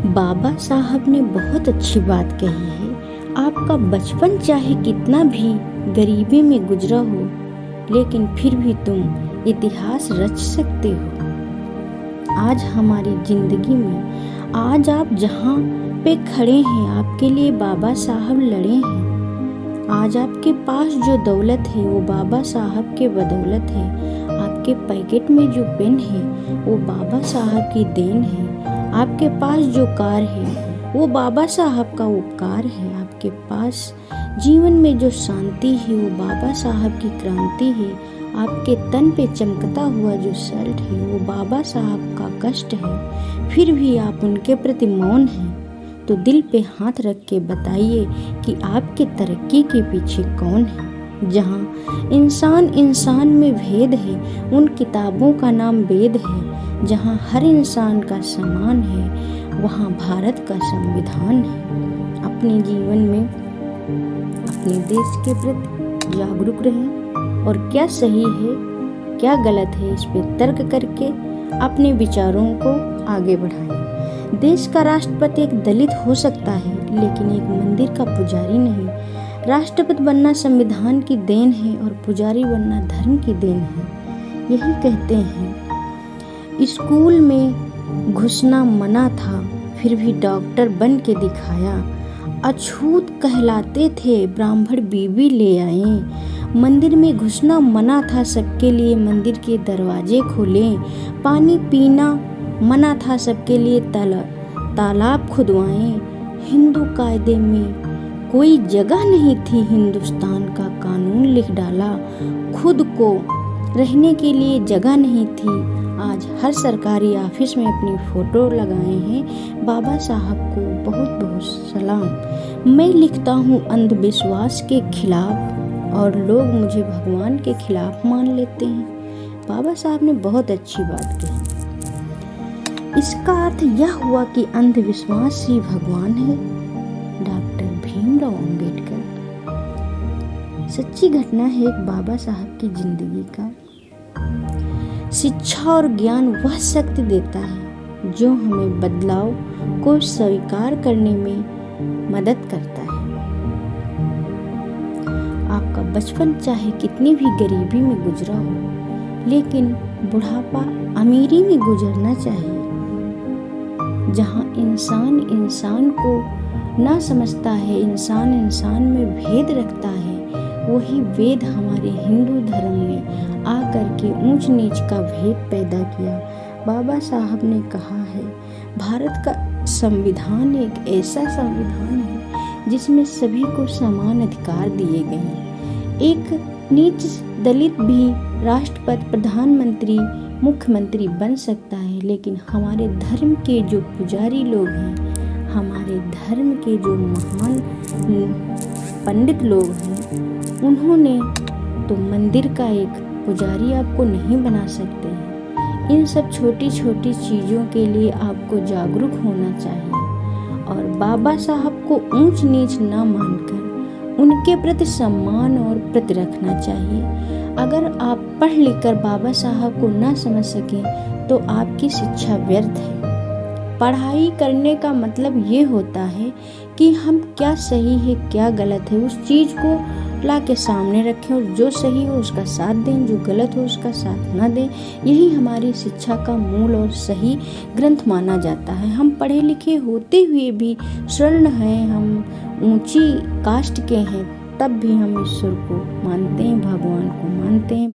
बाबा साहब ने बहुत अच्छी बात कही है। आपका बचपन चाहे कितना भी गरीबी में गुजरा हो, लेकिन फिर भी तुम इतिहास रच सकते हो। आज हमारी जिंदगी में, आज आप जहाँ पे खड़े हैं, आपके लिए बाबा साहब लड़े हैं। आज आपके पास जो दौलत है वो बाबा साहब के बदौलत है। आपके पैकेट में जो पेन है वो बाबा साहब की देन है। आपके पास जो कार है वो बाबा साहब का उपकार है। आपके पास जीवन में जो शांति है वो बाबा साहब की क्रांति है। आपके तन पे चमकता हुआ जो शर्ट है वो बाबा साहब का कष्ट है। फिर भी आप उनके प्रति मौन हैं। तो दिल पे हाथ रख के बताइए कि आपके तरक्की के पीछे कौन है। जहाँ इंसान इंसान में भेद है, उन किताबों का नाम वेद है। जहाँ हर इंसान का समान है, वहाँ भारत का संविधान है। अपने जीवन में अपने देश के प्रति जागरूक रहें और क्या सही है क्या गलत है इस पे तर्क करके अपने विचारों को आगे बढ़ाएं। देश का राष्ट्रपति एक दलित हो सकता है, लेकिन एक मंदिर का पुजारी नहीं। राष्ट्रपति बनना संविधान की देन है और पुजारी बनना धर्म की देन है। यही कहते हैं, स्कूल में घुसना मना था, फिर भी डॉक्टर बन के दिखाया। अछूत कहलाते थे, ब्राह्मण बीवी ले आए। मंदिर में घुसना मना था, सबके लिए मंदिर के दरवाजे खोले। पानी पीना मना था, सबके लिए तालाब खुदवाएं। हिंदू कायदे में कोई जगह नहीं थी, हिंदुस्तान का कानून लिख डाला। खुद को रहने के लिए जगह नहीं थी, आज हर सरकारी ऑफिस में अपनी फोटो लगाए हैं। बाबा साहब को बहुत बहुत सलाम। मैं लिखता हूँ अंधविश्वास के खिलाफ और लोग मुझे भगवान के खिलाफ मान लेते हैं। बाबा साहब ने बहुत अच्छी बात कही। इसका अर्थ यह हुआ कि अंधविश्वास ही भगवान है। डॉक्टर भीमराव अंबेडकर। सच्ची घटना है एक बाबा साहब की जिंदगी का। शिक्षा और ज्ञान वह शक्ति देता है जो हमें बदलाव को स्वीकार करने में मदद करता है। आपका बचपन चाहे कितनी भी गरीबी में गुजरा हो, लेकिन बुढ़ापा अमीरी में गुजरना चाहिए। जहाँ इंसान इंसान को ना समझता है, इंसान इंसान में भेद रखता है, वही वेद हमारे हिंदू धर्म में आकर के ऊंच नीच का भेद पैदा किया। बाबा साहब ने कहा है, भारत का संविधान एक ऐसा संविधान है जिसमें सभी को समान अधिकार दिए गए हैं। एक नीच दलित भी राष्ट्रपति, प्रधानमंत्री, मुख्यमंत्री बन सकता है, लेकिन हमारे धर्म के जो पुजारी लोग हैं, हमारे धर्म के जो महान पंडित लोग हैं, उन्होंने तो मंदिर का एक पुजारी आपको नहीं बना सकते हैं। इन सब छोटी छोटी चीज़ों के लिए आपको जागरूक होना चाहिए और बाबा साहब को ऊंच नीच ना मानकर उनके प्रति सम्मान और प्रति रखना चाहिए। अगर आप पढ़ लिख कर बाबा साहब को ना समझ सकें तो आपकी शिक्षा व्यर्थ है। पढ़ाई करने का मतलब ये होता है कि हम क्या सही है क्या गलत है उस चीज़ को ला के सामने रखें और जो सही हो उसका साथ दें, जो गलत हो उसका साथ ना दें। यही हमारी शिक्षा का मूल और सही ग्रंथ माना जाता है। हम पढ़े लिखे होते हुए भी स्वर्ण हैं, हम ऊंची कास्ट के हैं, तब भी हम ईश्वर को मानते हैं, भगवान को मानते हैं।